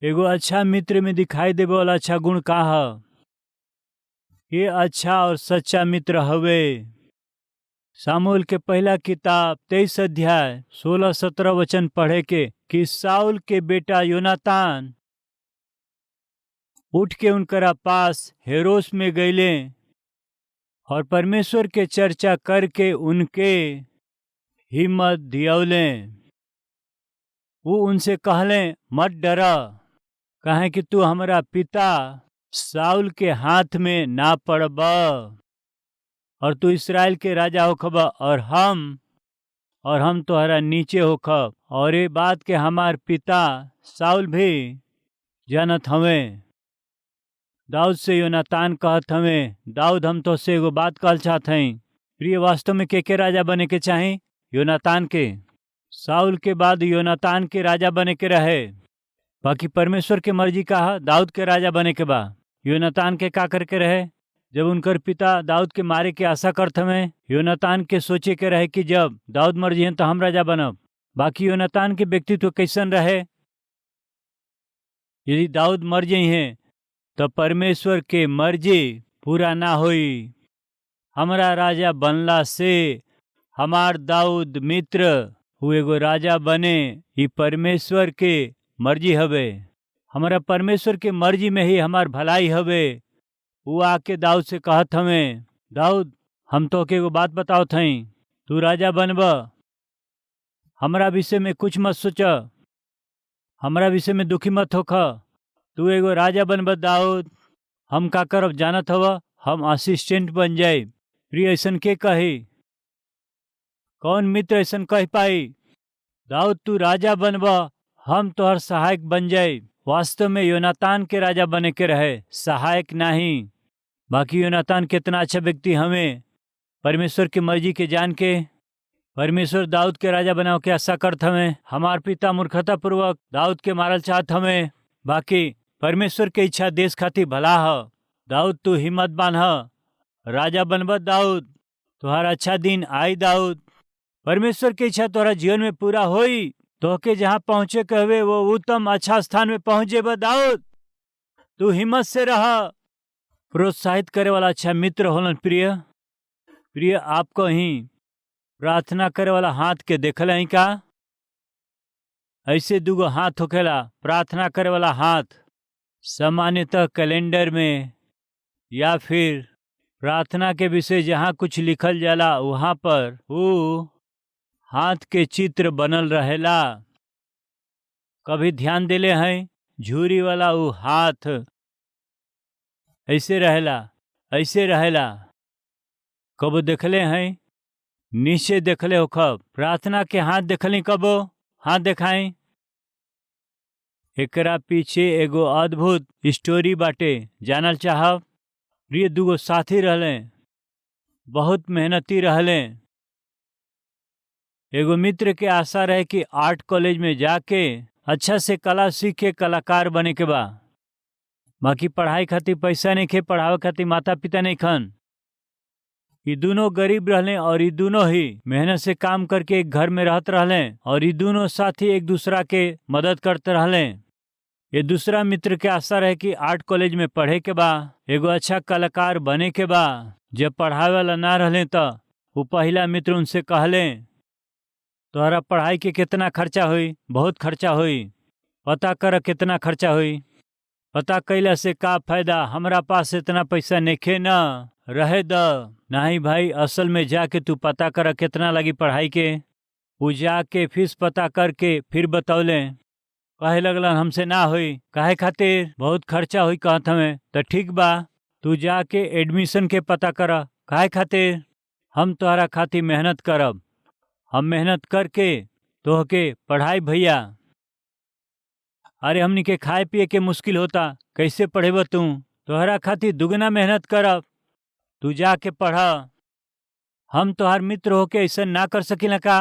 एगो अच्छा मित्र में दिखाई देवे वाला अच्छा गुण का ह? ये अच्छा और सच्चा मित्र हवे। सामुएल के पहला किताब 23 अध्याय 16-17 वचन पढ़े के कि साउल के बेटा योनातान उठ के उनकरा पास हेरोस में गईले और परमेश्वर के चर्चा करके उनके हिम्मत दियौले। वो उनसे कहले, मत डरा, कहे कि तू हमारा पिता साउल के हाथ में ना पड़ब और तू इस्राएल के राजा होखब और हम तोहरा नीचे होखब। और ये बात के हमार पिता साउल भी जानत हवे। दाऊद से योनातान कहत हवे, दाऊद हम तो से एगो बात कहल चाहत हई। प्रिय, वास्तव में के राजा बने के चाही? योनातान के। साउल के बाद योनातान के राजा बने के रहे, बाकी परमेश्वर के मर्जी का है दाऊद के राजा बने के बा। योनातान के का करके रहे? जब उनकर पिता दाऊद के मारे के आशा करत हमें, योनातान के सोचे के रहे कि जब दाऊद मर जिहन तो हम राजा बनब। बाकी योनातान के व्यक्तित्व कैसन रहे? यदि दाऊद मर जइहे तो परमेश्वर के मर्जी पूरा ना होई। हमारा राजा बनला से हमार दाऊद मित्र हुए गो राजा बने, ये परमेश्वर के मर्जी हवे। हमारा परमेश्वर के मर्जी में ही हमार भलाई हवे। वो आके दाऊद से कहत हमें, दाऊद हम तो के एगो बात बताओ थई, तू राजा बनब, हमारा विषय में कुछ मत सोच, हमारा विषय में दुखी मत होख, तू एगो राजा बनब दाऊद। हम का करब जानत हव? हम असिस्टेंट बन जाए। प्रिय, ऐसन के कही? कौन मित्र ऐसन कह पाई? दाऊद तू राजा बनब, हम तोहर सहायक बन जाए। वास्तव में योनातान के राजा बने के रहे, सहायक नहीं। बाकी योनातान कितना अच्छा व्यक्ति हमें, परमेश्वर की मर्जी के जान के परमेश्वर दाऊद के राजा बनाओ के आशा करत हमें। हमार पिता मूर्खता पूर्वक दाऊद के मारल चाहत हमें, बाकी परमेश्वर के इच्छा देश खातिर भला ह। दाऊद तू हिम्मत बांध, राजा बनब दाऊद, तुहारा अच्छा दिन आई दाऊद। परमेश्वर की इच्छा तोहरा जीवन में पूरा होई, तोहके जहाँ पहुँचे कहवे वो उत्तम अच्छा स्थान में पहुँच जेब दाऊद। तू हिम्मत से रह। प्रोत्साहित करे वाला अच्छा मित्र होलन। प्रिय, आपको ही प्रार्थना करे वाला हाथ के देखल है का? ऐसे दूगो हाथ होखेला, प्रार्थना करे वाला हाथ। सामान्यतः कैलेंडर में या फिर प्रार्थना के विषय जहाँ कुछ लिखल जाला वहाँ पर वो हाथ के चित्र बनल रहेला। कभी ध्यान देले हैं? झूरी वाला वो हाथ ऐसे रहेला। कबो देखले हैं? नीचे देखले हो कब? प्रार्थना के हाथ देखली कबो? हाथ देखाई। एकरा पीछे एगो अद्भुत स्टोरी बाटे, जानल चाहब? प्रिय, दूगो साथी रहले, बहुत मेहनती रहले। एगो मित्र के आशा रहे कि आर्ट कॉलेज में जाके अच्छा से कला सीख के कलाकार बने के बा। बाकी पढ़ाई खातिर पैसा नहीं खे, पढ़ावे खातिर माता पिता नहीं खन। ये दोनों गरीब रहले और ये दोनों ही मेहनत से काम करके एक घर में रहत रहले और ये दोनों साथी एक दूसरा के मदद करते रहले। ये दूसरा मित्र के आशा रहे कि आर्ट कॉलेज में पढ़े के बा, एगो अच्छा कलाकार बने के बा। जब पढ़ावे वाला ना रहले तो वो पहला मित्र उनसे कहले, तोहरा पढ़ाई के कितना खर्चा हुई? बहुत खर्चा हुई। पता कर कितना खर्चा हुई। पता कैला से का फायदा? हमरा पास इतना पैसा नइखे न, रहे द। नहीं भाई, असल में जाके तू पता कर कितना लगी पढ़ाई के। वो जाके फीस पता करके फिर बतौले। कहे लगलन हमसे ना हुई। काहे खातिर? बहुत खर्चा हुई कहत हमें। तो ठीक बा, तू जाके एडमिशन के पता कर। काहे खातिर? हम तोहरा खातिर मेहनत करब, हम मेहनत करके तोहके पढ़ाई भैया। अरे हमनी के खाए पिए के मुश्किल होता, कैसे पढ़ेब तू? तोहरा खातिर दुगना मेहनत करब, तू जाके पढ़। हम तोहार मित्र होके ऐसा ना कर सकिला का?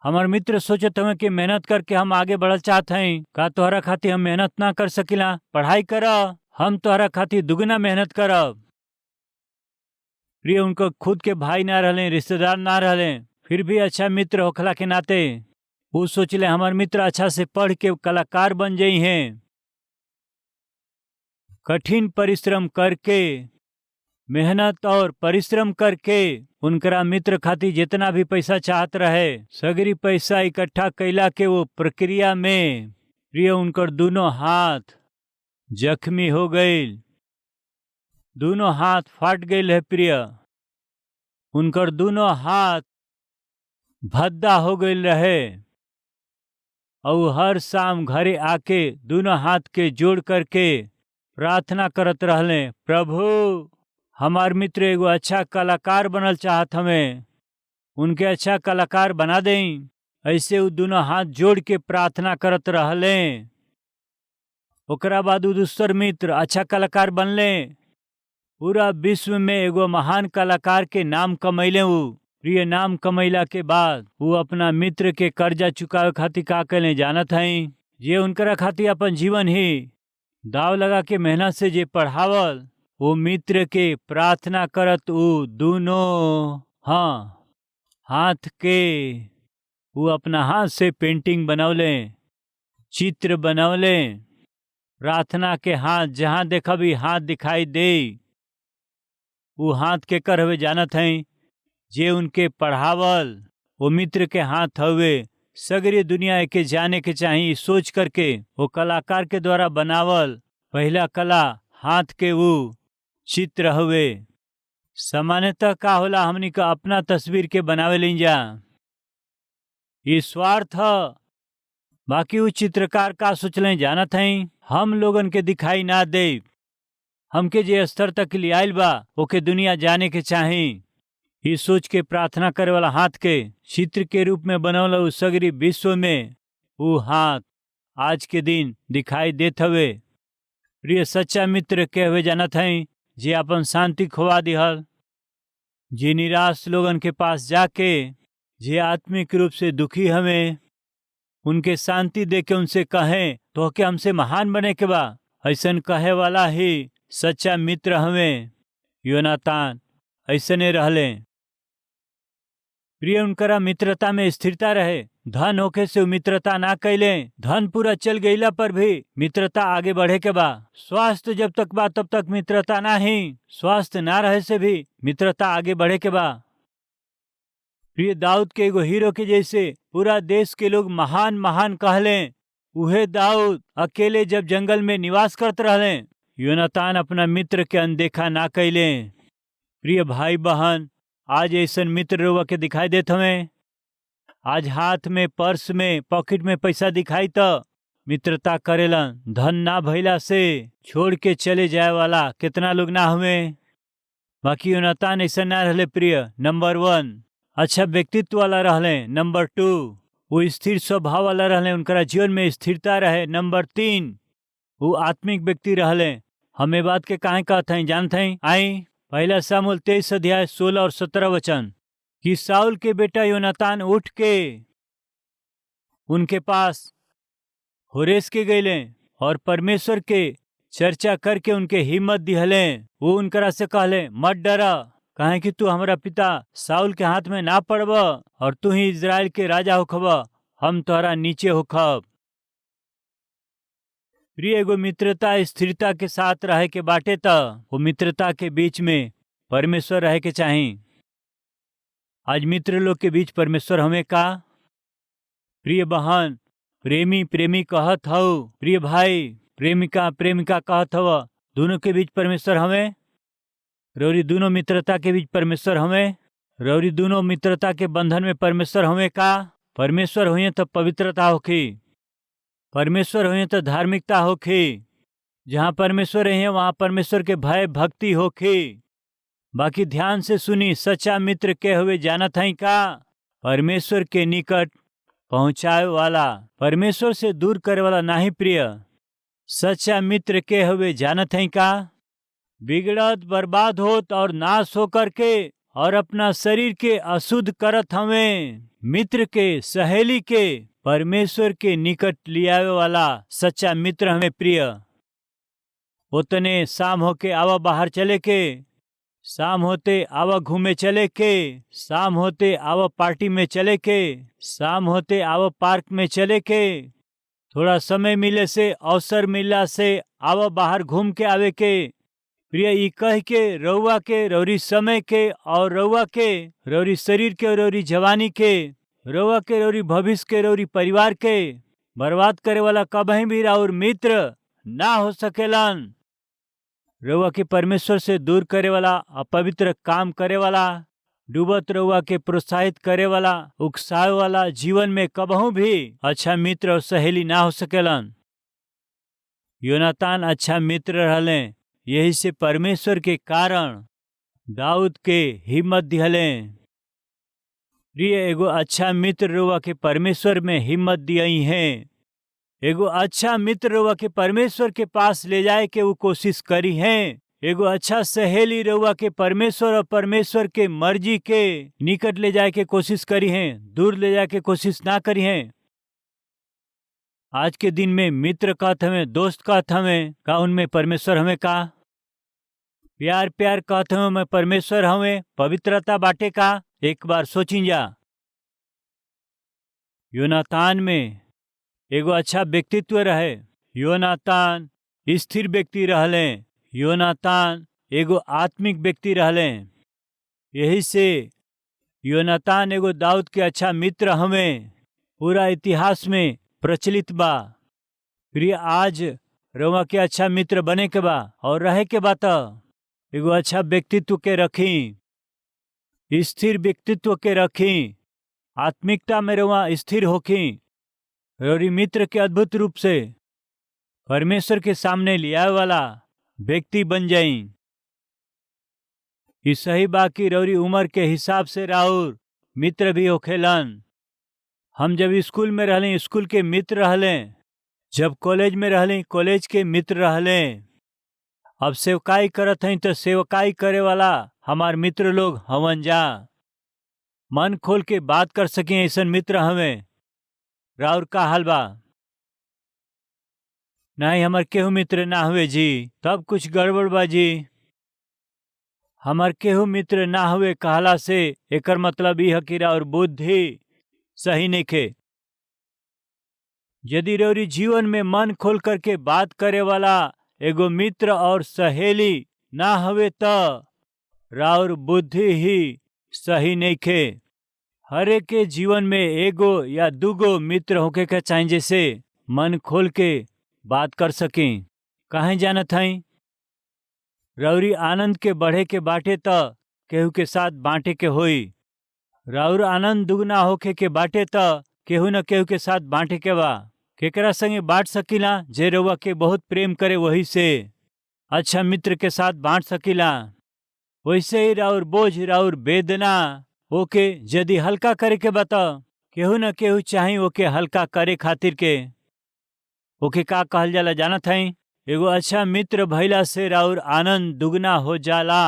हमार मित्र सोचत हमें कि मेहनत करके हम आगे बढ़ल चाहत हई। का तोहरा खातिर हम मेहनत ना कर सकिला? पढ़ाई कर, हम तोहरा खातिर दुगना मेहनत करब। प्रिय, उनको खुद के भाई ना रहले, रिश्तेदार ना रहले, फिर भी अच्छा मित्र होखला के नाते वो सोचले हमार मित्र अच्छा से पढ़ के कलाकार बन जाई हैं। कठिन परिश्रम करके, मेहनत और परिश्रम करके उनकरा मित्र खातिर जितना भी पैसा चाहत रहे सगरी पैसा इकट्ठा कैला के वो प्रक्रिया में प्रिय उनकर दोनों हाथ जख्मी हो गईल, दोनों हाथ फाट गईल है प्रिय, उनकर दोनों हाथ भद्दा हो गईल रहे। और हर शाम घरे आके दोनों हाथ के जोड़ करके प्रार्थना करत रहले, प्रभु हमार मित्र एगो अच्छा कलाकार बनल चाहत हमें, उनके अच्छा कलाकार बना दें। ऐसे वो दोनों हाथ जोड़ के प्रार्थना करत रहले। ओकरा बाद दूसर मित्र अच्छा कलाकार बनले, पूरा विश्व में एगो महान कलाकार के नाम कमैले। वो प्रिय नाम कमैला के बाद वो अपना मित्र के कर्जा चुकावे खातिर का कैले जानत हई? जे उनकरा खातिर अपन जीवन ही दाव लगा के मेहनत से जे पढ़ावल, वो मित्र के प्रार्थना करत वो दोनों हाथ के वो अपना हाथ से पेंटिंग बनौले, चित्र बनौले। प्रार्थना के हाथ जहाँ देखा भी हाथ दिखाई दे, वो हाथ के कर हवे जानत हैं? जे उनके पढ़ावल वो मित्र के हाथ हवे। सगरी दुनिया के जाने के चाहिए सोच करके वो कलाकार के द्वारा बनावल पहला कला हाथ के वो चित्र हवे। सामान्यतः का होला, हमनी का अपना तस्वीर के बनावे लें जा, ये स्वार्थ बाकी वो चित्रकार का सोचले जानत हैं? हम लोगन के दिखाई ना दे, हमके जे स्तर तक ले आइल बा ओके दुनिया जाने के चाही। ये सोच के प्रार्थना करे वाला हाथ के चित्र के रूप में बनौला उस सगरी विश्व में वो हाथ आज के दिन दिखाई देत हवे। प्रिय सच्चा मित्र के हुए जानत हैं? जे अपन शांति खोवा दिहल, जे निराश लोगन के पास जाके जे आत्मिक रूप से दुखी हमें उनके शांति दे के उनसे कहें तो के हमसे महान बने के बा, ऐसन कहे वाला ही सच्चा मित्र हमें। योनातान ऐसने रहले। प्रिय उनकरा मित्रता में स्थिरता रहे, धन होके से मित्रता ना कैले, धन पूरा चल गईला पर भी मित्रता आगे बढ़े के बा। स्वास्थ्य जब तक बा तब तक मित्रता ना ही, स्वास्थ्य ना रहे से भी मित्रता आगे बढ़े के बा। प्रिय दाऊद के एगो हीरो के जैसे पूरा देश के लोग महान महान कहले, उहे दाऊद अकेले जब जंगल में निवास करते रहले, योनातान अपना मित्र के अनदेखा ना कैले। प्रिय भाई बहन, आज ऐसन मित्र रउआ के दिखाई देत हमें? आज हाथ में, पर्स में, पॉकेट में पैसा दिखाई तो मित्रता करेलन। धन ना भइला से छोड़ के चले जाए वाला कितना लोग ना हुए। बाकी योनातान ऐसा ना रहले। प्रिय नंबर 1 अच्छा व्यक्तित्व वाला रहले। नंबर 2 वो स्थिर स्वभाव वाला रहले, उनका जीवन में स्थिरता रहे। नंबर 3 वो आत्मिक व्यक्ति रहले। हमें बात के काहे कहते हैं जानते हैं? आई पहला सामुएल 23 अध्याय 16 और 17 वचन कि साउल के बेटा योनातान उठ के उनके पास होरेस के गईले और परमेश्वर के चर्चा करके उनके हिम्मत दिहले। वो उनकरा से कहले, मत डरा, काहे कि तू हमारा पिता साउल के हाथ में ना पड़ब और तू ही इजराइल के राजा होखब, हम तोहरा नीचे होखब। प्रिय एगो मित्रता स्थिरता के साथ रहे के बाटे त वो मित्रता के बीच में परमेश्वर रहे के चाही। आज मित्र लोग के बीच परमेश्वर हमें का? प्रिय बहन प्रेमी प्रेमी कहत हऊ, प्रिय भाई प्रेमिका प्रेमिका कहत हव, दोनों के बीच परमेश्वर हमें? रौरी दोनों मित्रता के बीच परमेश्वर हमें? रौरी दोनों मित्रता के बंधन में परमेश्वर हमें का? परमेश्वर हुए तो पवित्रता होखी, परमेश्वर हुए तो धार्मिकता होखी। जहाँ परमेश्वर है वहाँ परमेश्वर के भय भक्ति होखी। बाकी ध्यान से सुनी, सच्चा मित्र के हुए जानत हैं का? परमेश्वर के निकट पहुँचाए वाला, परमेश्वर से दूर करे वाला नहीं। प्रिय सच्चा मित्र के हुए जानत हैं का? बिगड़त बर्बाद होत और नाश होकर के और अपना शरीर के अशुद्ध करत हमें मित्र के सहेली के परमेश्वर के निकट लियावे वाला सच्चा मित्र हमें। प्रिय उतने शाम होके आवा बाहर चले के शाम होते आवा घूमे चले के, शाम होते आवा पार्टी में चले के, शाम होते आवा पार्क में चले के, थोड़ा समय मिले से, अवसर मिला से आवा बाहर घूम के आवे के। प्रिय ई कह के रउआ के, रौरी समय के और रउआ के, रौरी शरीर के, रौरी जवानी के, रउआ के, रौरी भविष्य के, रौरी परिवार के बर्बाद करे वाला कभी भी राउर मित्र ना हो सकेलन। रउआ के परमेश्वर से दूर करे वाला, अपवित्र काम करे वाला, डूबत रउआ के प्रोत्साहित करे वाला, उकसावे वाला जीवन में कबहू भी अच्छा मित्र और सहेली ना हो सकेलन। योनातान अच्छा मित्र रहले, यही से परमेश्वर के कारण दाऊद के हिम्मत दिहले। प्रिय एगो अच्छा मित्र रउआ के परमेश्वर में हिम्मत दियई है। एगो अच्छा मित्र रउआ के परमेश्वर के पास ले जाए के वो कोशिश करी है। एगो अच्छा सहेली रउआ के परमेश्वर और परमेश्वर के मर्जी के निकट ले जाए के कोशिश करी है, दूर ले जाए के कोशिश ना करी है। आज के दिन में मित्र कहत हमें, दोस्त कहत हमें, का उनमें परमेश्वर हमें का? प्यार प्यार कहत हमें मैं परमेश्वर हमें, पवित्रता बाटे का? एक बार सोचिन जा। योनातान में एगो अच्छा व्यक्तित्व रहे। योनातान स्थिर व्यक्ति रहले। योनातान एगो आत्मिक व्यक्ति रहले। यही से योनातान एगो दाऊद के अच्छा मित्र हमें पूरा इतिहास में प्रचलित बा। प्रिय आज रउआ के अच्छा मित्र बने के बा और रहे के बा त एगो अच्छा व्यक्तित्व के रखी, स्थिर व्यक्तित्व के रखी, आत्मिकता में रउआ स्थिर होखी, रौरी मित्र के अद्भुत रूप से परमेश्वर के सामने लियाए वाला व्यक्ति बन जाई। ई सही बाकी रौरी उम्र के हिसाब से राउर मित्र भी होखेलन। हम जब स्कूल में रहले, स्कूल के मित्र रहले। जब कॉलेज में रहले, कॉलेज के मित्र रहले। अब सेवकाई करत हई तो सेवकाई करे वाला हमार मित्र लोग हवन जा। मन खोल के बात कर सके ऐसन मित्र हमें। राउर का हाल बा? नहीं हमार केहू मित्र ना हुए जी, तब कुछ गड़बड़ बा जी। हमार केहू मित्र ना हुए कहला से एकर मतलब यह कि राउर बुद्धि सही नइखे। यदि रौरी जीवन में मन खोल करके बात करे वाला एगो मित्र और सहेली ना हवे त राउर बुद्धि ही सही नइखे। हर एक के जीवन में एगो या दूगो मित्र होके के चाहिए, जैसे मन खोल के बात कर सकें। काहे जानत हई? रौरी आनंद के बढ़े के बाटे त केहू के साथ बांटे के होई। राउर आनंद दुगना होके के बाटे त केहू न केहू के साथ बांटे के बा। केकरा संगे बांट सकीला? जे रउआ के बहुत प्रेम करे वही से अच्छा मित्र के साथ बांट सकीला। वैसे ही राउर बोझ, राउर वेदना ओके यदि हल्का करे के बता, केहू न केहू चाही ओके हल्का करे खातिर के। ओके का कहल जाला जानत हई? एगो अच्छा मित्र भइला से राउर आनंद दुगना हो जाला।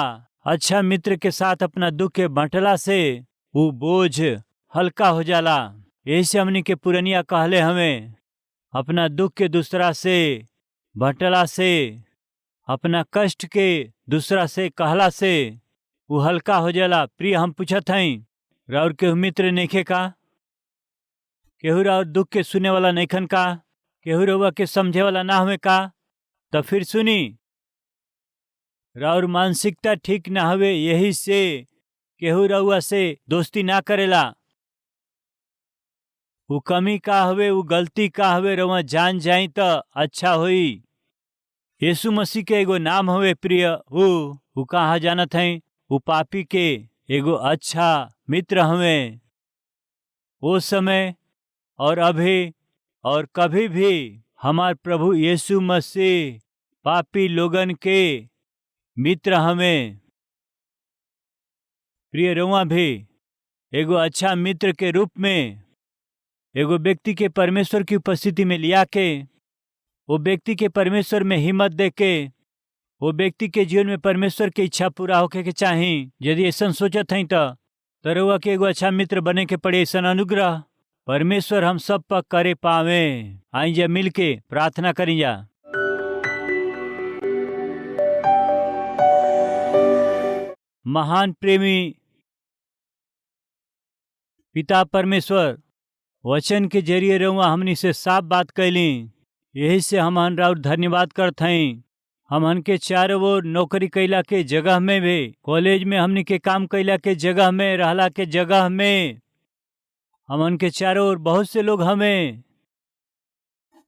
अच्छा मित्र के साथ अपना दुख के बांटला से वो बोझ हल्का हो जाला। यही से हमनी के पुरनिया कहले हमें, अपना दुख के दूसरा से बांटला से, अपना कष्ट के दूसरा से कहला से वो हल्का हो जाला। प्रिय हम पूछत हई, राउर केहू मित्र नइखे का? केहू राउर दुख के सुने वाला नइखन का? केहू रउआ के समझे वाला ना हमें का? तो फिर सुनी, राउर मानसिकता ठीक ना हवे, यही से केहू रउआ से दोस्ती ना करेला। वो कमी का हवे, वो गलती का हवे, रउआ जान जाई त अच्छा होई। यीशु मसीह के एगो नाम हवे प्रिय, वो कहा जानत हई? वो पापी के एगो अच्छा मित्र हवे। वो समय और अभी और कभी भी हमार प्रभु यीशु मसीह पापी लोगन के मित्र हमें। प्रिय रउआ भी एगो अच्छा मित्र के रूप में एगो व्यक्ति के परमेश्वर की उपस्थिति में लिया के, वो व्यक्ति के परमेश्वर में हिम्मत दे के, वो व्यक्ति के जीवन में परमेश्वर की इच्छा पूरा होके के चाही। यदि ऐसा सोचत हई तो रउआ के एगो अच्छा मित्र बने के पड़े। ऐसा अनुग्रह परमेश्वर हम सब पर करे पावे। आई जा मिल के प्रार्थना करी जा। महान प्रेमी पिता परमेश्वर वचन के जरिए रहुआ हमनी से साफ बात कैली। यही से हमन राउर धन्यवाद करत हई। हमन के चारों ओर नौकरी कैला के जगह में भी, कॉलेज में हमनी के काम कैला के जगह में, रहला के जगह में, हमन के चारों ओर बहुत से लोग हमें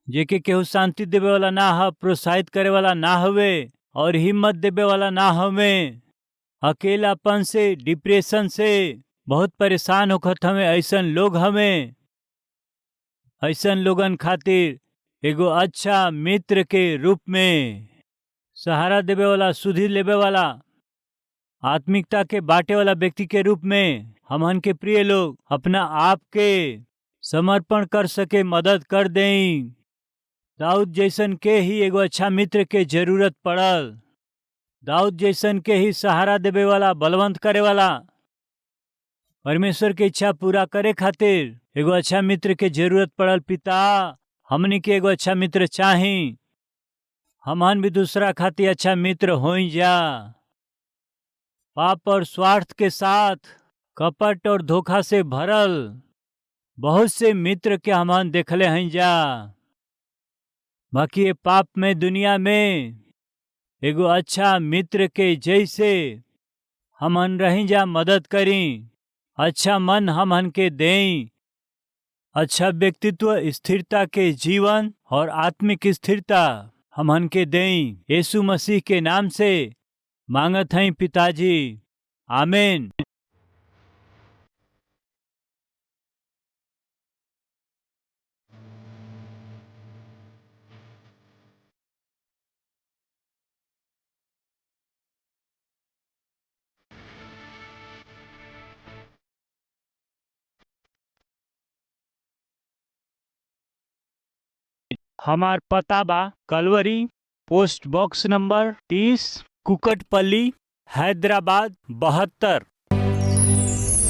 जेके केहू शांति देवे वाला ना ह, प्रोत्साहित करे वाला ना हवे और हिम्मत देवे वाला ना हमें। अकेलापन से, डिप्रेशन से बहुत परेशान होखत हमें। ऐसन लोग हमें, ऐसन लोगन खातिर एगो अच्छा मित्र के रूप में सहारा देवे वाला, सुधि लेवे वाला, आत्मिकता के बांटे वाला व्यक्ति के रूप में हमन के प्रिय लोग अपना आप के समर्पण कर सके, मदद कर दें। दाऊद जैसन के ही एगो अच्छा मित्र के जरूरत पड़ल। दाऊद जैसन के ही सहारा देवे वाला, बलवंत करे वाला, परमेश्वर के इच्छा पूरा करे खातिर एगो अच्छा मित्र के जरूरत पड़ल। पिता, हमनी के एगो अच्छा मित्र चाही। हमन भी दूसरा खातिर अच्छा मित्र होई जा। पाप और स्वार्थ के साथ, कपट और धोखा से भरल बहुत से मित्र के हमन देखले हैं जा। बाकी ये पाप में, दुनिया में एगो अच्छा मित्र के जैसे हमन रही जा, मदद करी, अच्छा मन हमन के दें, अच्छा व्यक्तित्व, स्थिरता के जीवन और आत्मिक स्थिरता हमन के दें। यीशु मसीह के नाम से मांगत हैं पिताजी, आमीन। हमार पता बा Calvary, post box number 30, Kukatpally, Hyderabad 72।